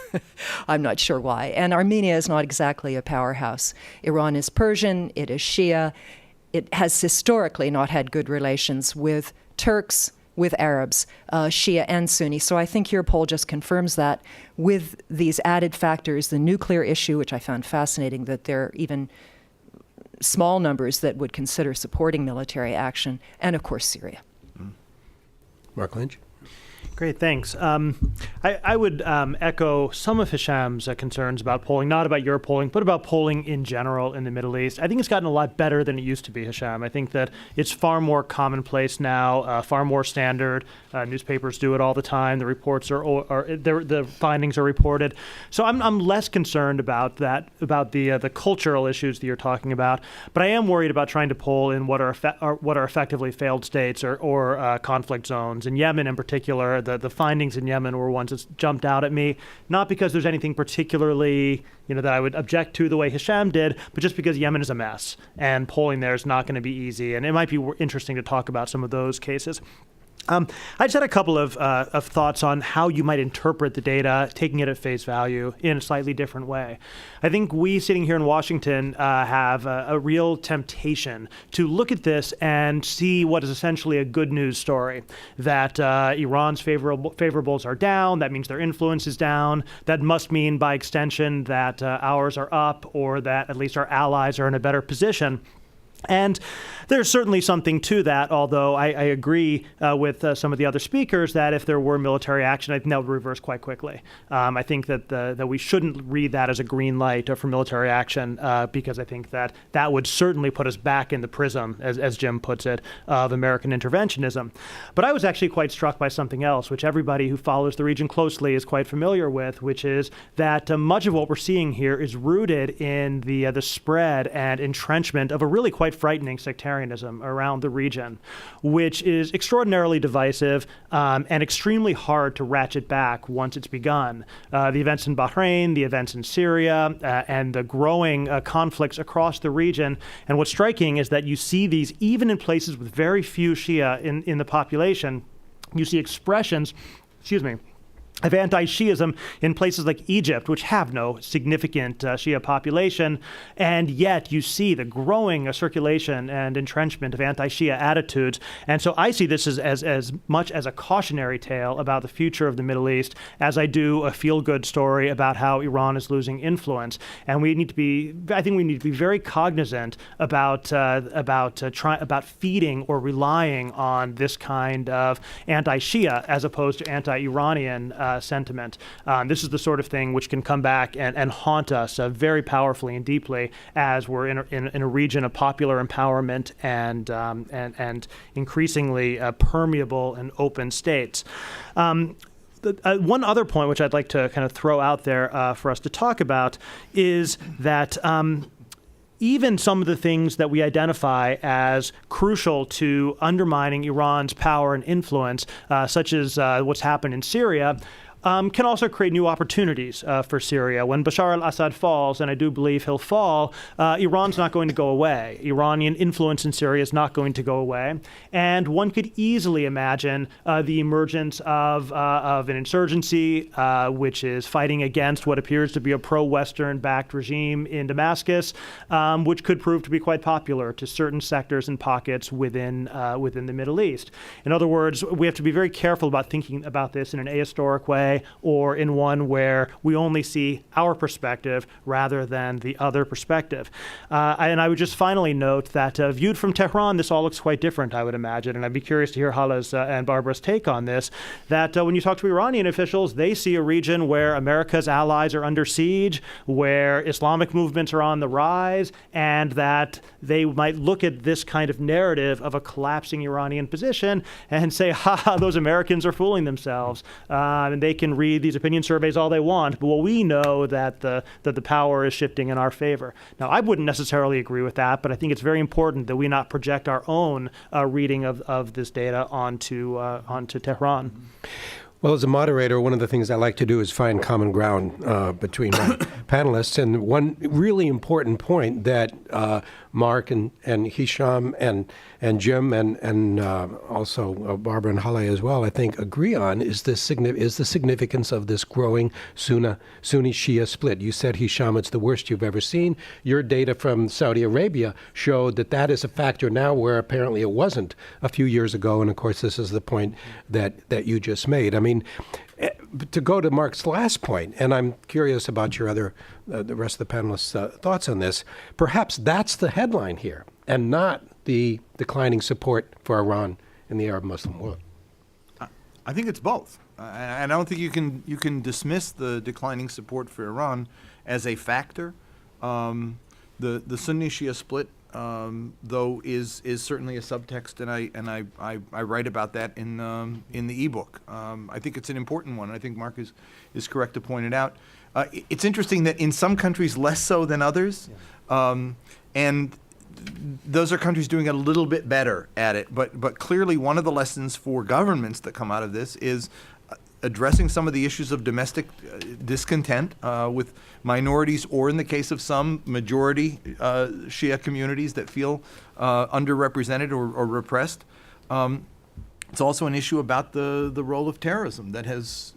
I'm not sure why. And Armenia is not exactly a powerhouse. Iran is Persian, it is Shia. It has historically not had good relations with Turks, with Arabs, Shia and Sunni. So I think your poll just confirms that with these added factors, the nuclear issue, which I found fascinating, that there are even small numbers that would consider supporting military action, and of course Syria. Mark Lynch. Great, thanks. I would echo some of Hisham's concerns about polling, not about your polling, but about polling in general in the Middle East. I think it's gotten a lot better than it used to be, Hisham. I think that it's far more commonplace now, far more standard. Newspapers do it all the time. The reports the findings are reported. So I'm less concerned about that, about the cultural issues that you're talking about. But I am worried about trying to poll in what are effectively failed states or conflict zones. In Yemen, in particular, the findings in Yemen were ones that jumped out at me, not because there's anything particularly that I would object to the way Hisham did, but just because Yemen is a mess and polling there is not going to be easy. And it might be interesting to talk about some of those cases. I just had a couple of thoughts on how you might interpret the data, taking it at face value in a slightly different way. I think we sitting here in Washington have a real temptation to look at this and see what is essentially a good news story, that Iran's favorables are down. That means their influence is down. That must mean, by extension, that ours are up, or that at least our allies are in a better position. And there's certainly something to that, although I agree with some of the other speakers that if there were military action, I think that would reverse quite quickly. I think that we shouldn't read that as a green light for military action because I think that would certainly put us back in the prism, as Jim puts it, of American interventionism. But I was actually quite struck by something else, which everybody who follows the region closely is quite familiar with, which is that much of what we're seeing here is rooted in the spread and entrenchment of a really quite frightening sectarianism around the region, which is extraordinarily divisive and extremely hard to ratchet back once it's begun. The events in Bahrain, the events in Syria, and the growing conflicts across the region. And what's striking is that you see these even in places with very few Shia in the population. You see expressions, of anti-Shiism in places like Egypt, which have no significant Shia population, and yet you see the growing circulation and entrenchment of anti-Shia attitudes. And so I see this as much as a cautionary tale about the future of the Middle East as I do a feel-good story about how Iran is losing influence. And I think we need to be very cognizant about feeding or relying on this kind of anti-Shia as opposed to anti-Iranian sentiment. This is the sort of thing which can come back and haunt us very powerfully and deeply as we're in a region of popular empowerment and increasingly permeable and open states. One other point which I'd like to kind of throw out there for us to talk about is that even some of the things that we identify as crucial to undermining Iran's power and influence, such as what's happened in Syria, can also create new opportunities for Syria. When Bashar al-Assad falls, and I do believe he'll fall, Iran's not going to go away. Iranian influence in Syria is not going to go away. And one could easily imagine the emergence of an insurgency which is fighting against what appears to be a pro-Western backed regime in Damascus, which could prove to be quite popular to certain sectors and pockets within the Middle East. In other words, we have to be very careful about thinking about this in an ahistoric way, or in one where we only see our perspective rather than the other perspective. And I would just finally note that viewed from Tehran, this all looks quite different, I would imagine. And I'd be curious to hear Hala's and Barbara's take on this, that when you talk to Iranian officials, they see a region where America's allies are under siege, where Islamic movements are on the rise, and that they might look at this kind of narrative of a collapsing Iranian position and say, those Americans are fooling themselves. And they can can read these opinion surveys all they want, but we know that the power is shifting in our favor. Now, I wouldn't necessarily agree with that, but I think it's very important that we not project our own reading of this data onto Tehran. Well, as a moderator, one of the things I like to do is find common ground between my panelists. And one really important point that Mark and Hisham and Jim and also Barbara and Haleh as well, I think, agree on is the significance of this growing Sunni-Shia split. You said, Hisham, it's the worst you've ever seen. Your data from Saudi Arabia showed that is a factor now where apparently it wasn't a few years ago. And of course, this is the point that you just made. I mean, to go to Mark's last point, and I'm curious about your other, the rest of the panelists' thoughts on this, perhaps that's the headline here and not the declining support for Iran in the Arab Muslim world. I think it's both. I don't think you can dismiss the declining support for Iran as a factor. The Sunni-Shia split, though, is certainly a subtext, and I write about that in the ebook. I think it's an important one. I think Mark is correct to point it out. It's interesting that in some countries less so than others, and those are countries doing a little bit better at it. But clearly, one of the lessons for governments that come out of this is addressing some of the issues of domestic discontent with minorities, or in the case of some majority Shia communities that feel underrepresented or repressed. It's also an issue about the role of terrorism that has,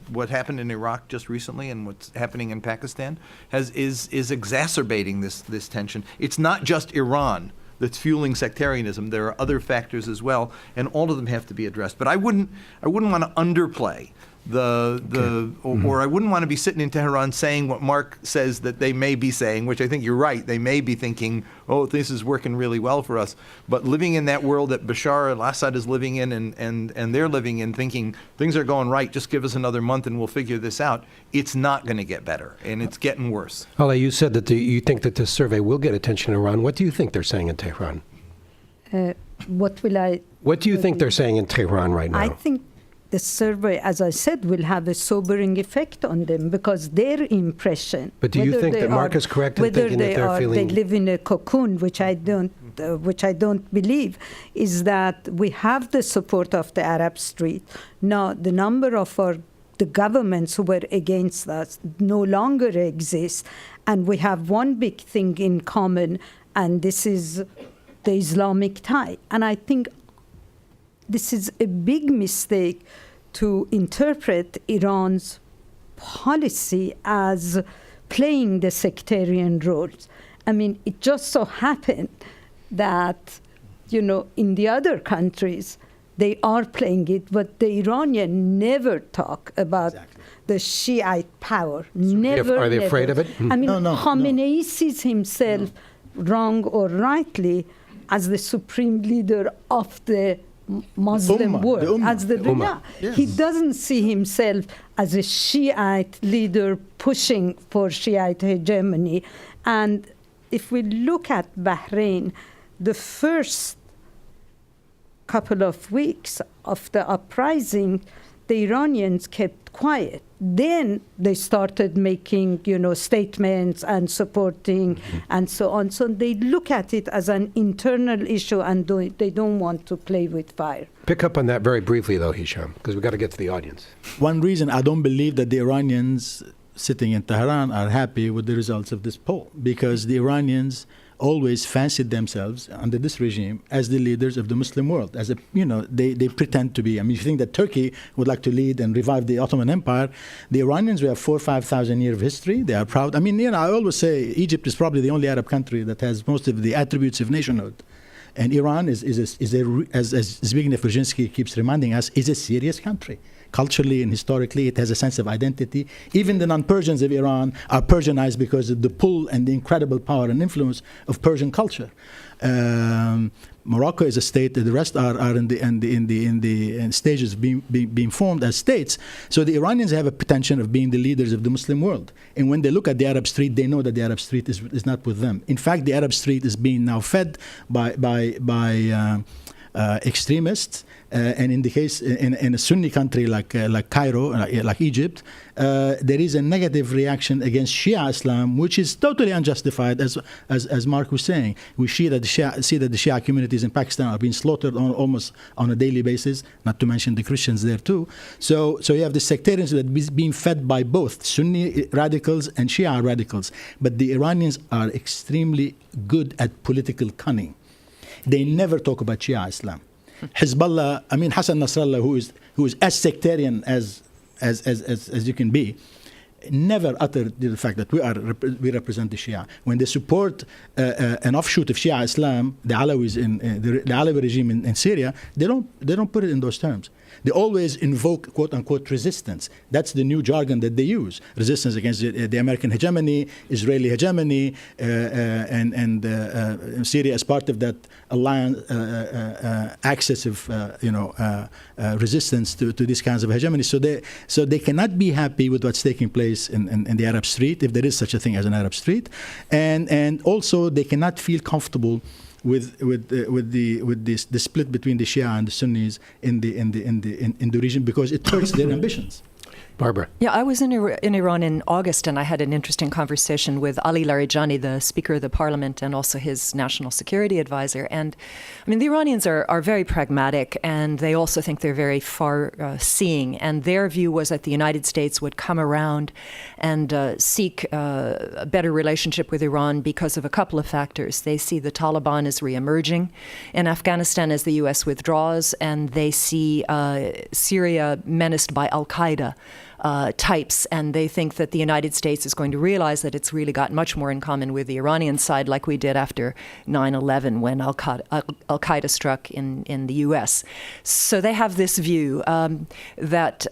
what happened in Iraq just recently and what's happening in Pakistan is exacerbating this tension. It's not just Iran that's fueling sectarianism. There are other factors as well, and all of them have to be addressed. But I wouldn't want to underplay or I wouldn't want to be sitting in Tehran saying what Mark says that they may be saying, which I think you're right. They may be thinking, oh, this is working really well for us. But living in that world that Bashar al-Assad is living in and they're living in, thinking things are going right, just give us another month and we'll figure this out, it's not going to get better, and it's getting worse. Haleh, you said that you think that this survey will get attention in Iran. What do you think they're saying in Tehran? What do you think they're saying in Tehran right now? I think the survey, as I said, will have a sobering effect on them, because their impression. But do you think that Mark is correct in thinking that they're feeling? They live in a cocoon, which I don't believe, is that we have the support of the Arab street. Now, the number of the governments who were against us no longer exists, and we have one big thing in common, and this is the Islamic tie. And I think this is a big mistake to interpret Iran's policy as playing the sectarian roles. I mean, it just so happened that, in the other countries, they are playing it, but the Iranian never talk about the Shiite power. Never. Are they afraid of it? I mean, Khamenei sees himself, wrong or rightly, as the supreme leader of the Muslim world, as the Ummah. Yes. He doesn't see himself as a Shiite leader pushing for Shiite hegemony. And if we look at Bahrain, the first couple of weeks of the uprising, the Iranians kept quiet. Then they started making, statements and supporting and so on. So they look at it as an internal issue, and they don't want to play with fire. Pick up on that very briefly, though, Hisham, because we've got to get to the audience. One reason I don't believe that the Iranians sitting in Tehran are happy with the results of this poll, because the Iranians always fancied themselves under this regime as the leaders of the Muslim world. They pretend to be. I mean, if you think that Turkey would like to lead and revive the Ottoman Empire, the Iranians, we have 4,000 or 5,000 years of history. They are proud. I mean, I always say Egypt is probably the only Arab country that has most of the attributes of nationhood. And Iran is as Zbigniew Brzezinski keeps reminding us, is a serious country. Culturally and historically, it has a sense of identity. Even the non-Persians of Iran are Persianized because of the pull and the incredible power and influence of Persian culture. Morocco is a state. The rest are in the stages of being formed as states. So the Iranians have a pretension of being the leaders of the Muslim world. And when they look at the Arab street, they know that the Arab street is not with them. In fact, the Arab street is being now fed by extremists. And in the case in a Sunni country like Cairo, like Egypt, there is a negative reaction against Shia Islam, which is totally unjustified, as Mark was saying. We see that the Shia communities in Pakistan are being slaughtered almost on a daily basis. Not to mention the Christians there too. So you have the sectarians that is being fed by both Sunni radicals and Shia radicals. But the Iranians are extremely good at political cunning. They never talk about Shia Islam. Hezbollah, I mean Hassan Nasrallah, who is as sectarian as you can be, never uttered the fact that we represent the Shia. When they support an offshoot of Shia Islam, the Alawis in the Alawi regime in Syria, they don't put it in those terms. They always invoke quote unquote resistance. That's the new jargon that they use: resistance against the American hegemony, Israeli hegemony, and Syria as part of that alliance, axis of resistance to these kinds of hegemony. So they cannot be happy with what's taking place in the Arab street, if there is such a thing as an Arab street, and also they cannot feel comfortable with the split between the Shia and the Sunnis in the region, because it hurts their ambitions. Barbara. Yeah, I was in Iran in August, and I had an interesting conversation with Ali Larijani, the Speaker of the Parliament, and also his national security advisor. And I mean, the Iranians are very pragmatic, and they also think they're very far-seeing. And their view was that the United States would come around and seek a better relationship with Iran because of a couple of factors. They see the Taliban as reemerging in Afghanistan as the U.S. withdraws, and they see Syria menaced by al-Qaeda types, and they think that the United States is going to realize that it's really got much more in common with the Iranian side, like we did after 9/11 when al-Qaeda struck in the U.S. So they have this view that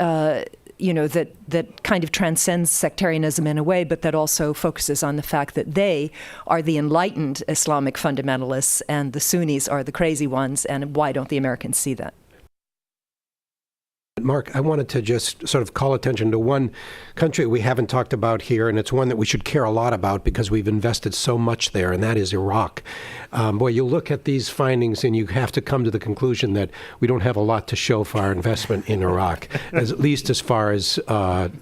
kind of transcends sectarianism in a way, but that also focuses on the fact that they are the enlightened Islamic fundamentalists and the Sunnis are the crazy ones, and why don't the Americans see that? Mark, I wanted to just sort of call attention to one country we haven't talked about here, and it's one that we should care a lot about because we've invested so much there, and that is Iraq. Boy, you look at these findings and you have to come to the conclusion that we don't have a lot to show for our investment in Iraq, at least as far as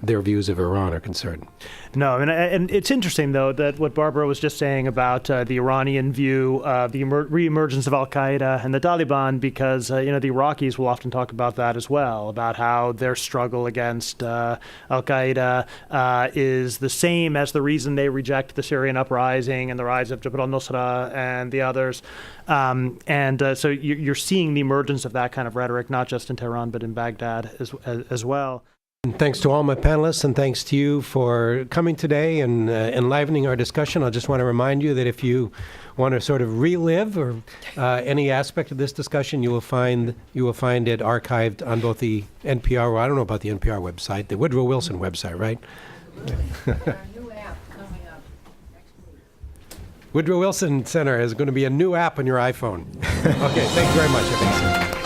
their views of Iran are concerned. No, and it's interesting, though, that what Barbara was just saying about the Iranian view, the reemergence of al-Qaeda and the Taliban, because, the Iraqis will often talk about that as well, about how their struggle against al-Qaeda is the same as the reason they reject the Syrian uprising and the rise of Jabhat al-Nusra and the others. So you're seeing the emergence of that kind of rhetoric, not just in Tehran, but in Baghdad as well. And thanks to all my panelists, and thanks to you for coming today and enlivening our discussion. I just want to remind you that if you want to sort of relive or any aspect of this discussion, you will find it archived on both the NPR, or I don't know about the NPR website, the Woodrow Wilson website, right? Woodrow Wilson Center is going to be a new app on your iPhone. Okay, thank you very much, everybody.